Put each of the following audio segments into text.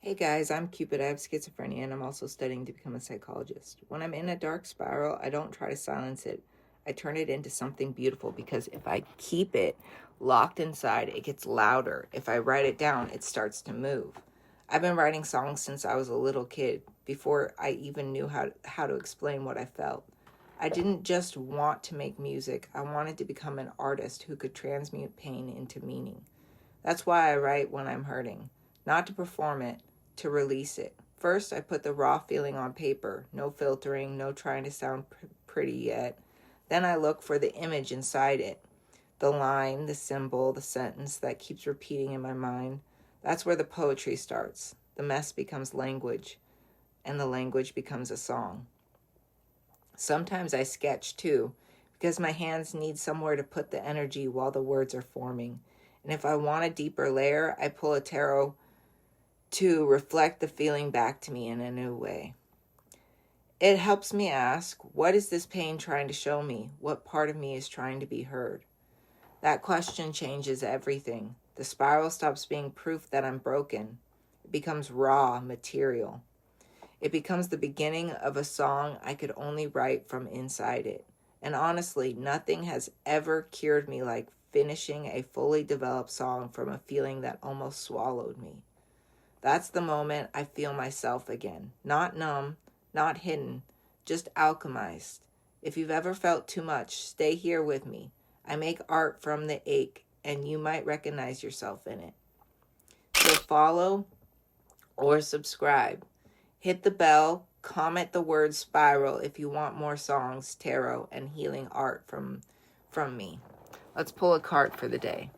Hey guys, I'm Cupid. I have schizophrenia and I'm also studying to become a psychologist. When I'm in a dark spiral, I don't try to silence it. I turn it into something beautiful because if I keep it locked inside, it gets louder. If I write it down, it starts to move. I've been writing songs since I was a little kid, before I even knew how to explain what I felt. I didn't just want to make music, I wanted to become an artist who could transmute pain into meaning. That's why I write when I'm hurting, not to perform it, to release it. First, I put the raw feeling on paper, no filtering, no trying to sound pretty yet. Then I look for the image inside it, the line, the symbol, the sentence that keeps repeating in my mind. That's where the poetry starts. The mess becomes language, and the language becomes a song. Sometimes I sketch too, because my hands need somewhere to put the energy while the words are forming. And if I want a deeper layer, I pull a tarot to reflect the feeling back to me in a new way. It helps me ask, what is this pain trying to show me? What part of me is trying to be heard? That question changes everything. The spiral stops being proof that I'm broken. It becomes raw material. It becomes the beginning of a song I could only write from inside it. And honestly, nothing has ever cured me like finishing a fully developed song from a feeling that almost swallowed me. That's the moment I feel myself again. Not numb, not hidden, just alchemized. If you've ever felt too much, stay here with me. I make art from the ache, and you might recognize yourself in it. So follow or subscribe. Hit the bell, comment the word spiral if you want more songs, tarot, and healing art from me. Let's pull a card for the day.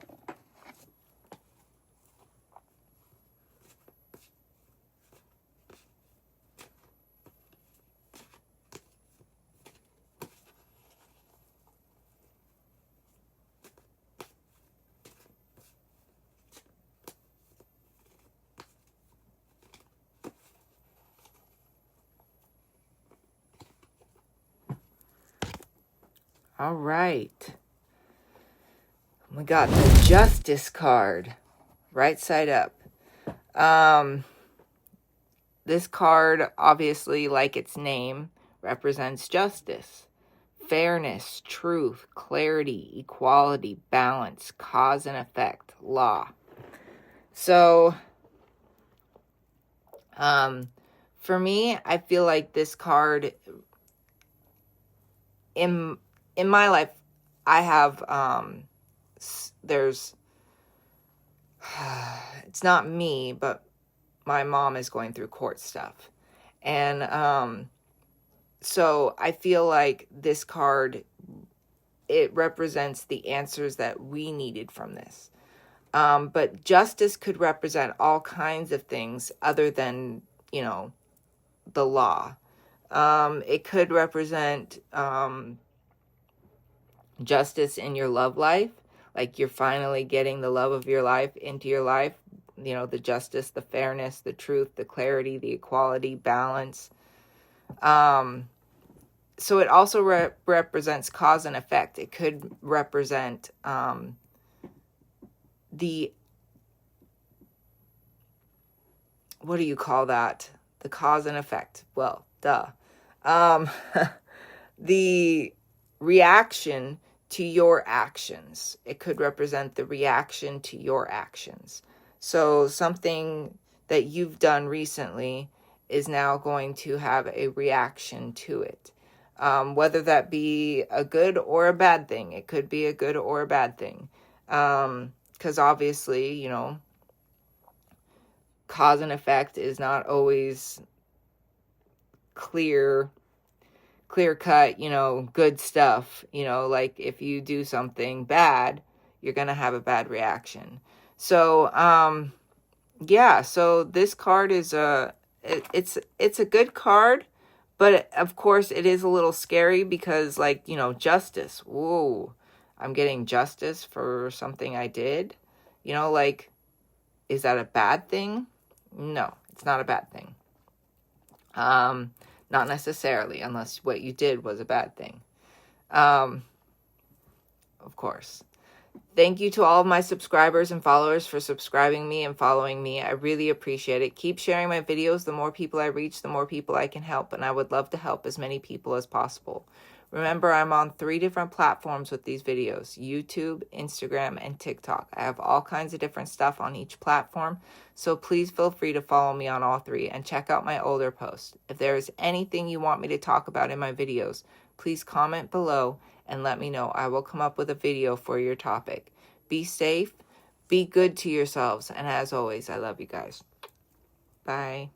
All right. We got the Justice card, right side up. This card, obviously, like its name, represents justice, fairness, truth, clarity, equality, balance, cause and effect, law. So, for me, I feel like this card, in my life, I have, there's, it's not me, but my mom is going through court stuff. And so I feel like this card, it represents the answers that we needed from this. But justice could represent all kinds of things other than, the law. It could represent justice in your love life, like you're finally getting the love of your life into your life. The justice, the fairness, the truth, the clarity, the equality, balance. So it also represents cause and effect. It could represent the, what do you call that? The cause and effect. Well, duh. The reaction to your actions. It could represent the reaction to your actions. So something that you've done recently is now going to have a reaction to it. Whether that be a good or a bad thing. It could be a good or a bad thing. Because obviously, cause and effect is not always clear cut, good stuff. Like if you do something bad, you're going to have a bad reaction. So, yeah, so this card is it's a good card, but of course it is a little scary because justice. Whoa, I'm getting justice for something I did. Is that a bad thing? No, it's not a bad thing. Not necessarily, unless what you did was a bad thing. Of course. Thank you to all of my subscribers and followers for subscribing me and following me. I really appreciate it. Keep sharing my videos. The more people I reach, the more people I can help, and I would love to help as many people as possible. Remember, I'm on 3 different platforms with these videos: YouTube, Instagram, and TikTok. I have all kinds of different stuff on each platform, so please feel free to follow me on all 3 and check out my older posts. If there is anything you want me to talk about in my videos, please comment below and let me know. I will come up with a video for your topic. Be safe, be good to yourselves, and as always, I love you guys. Bye.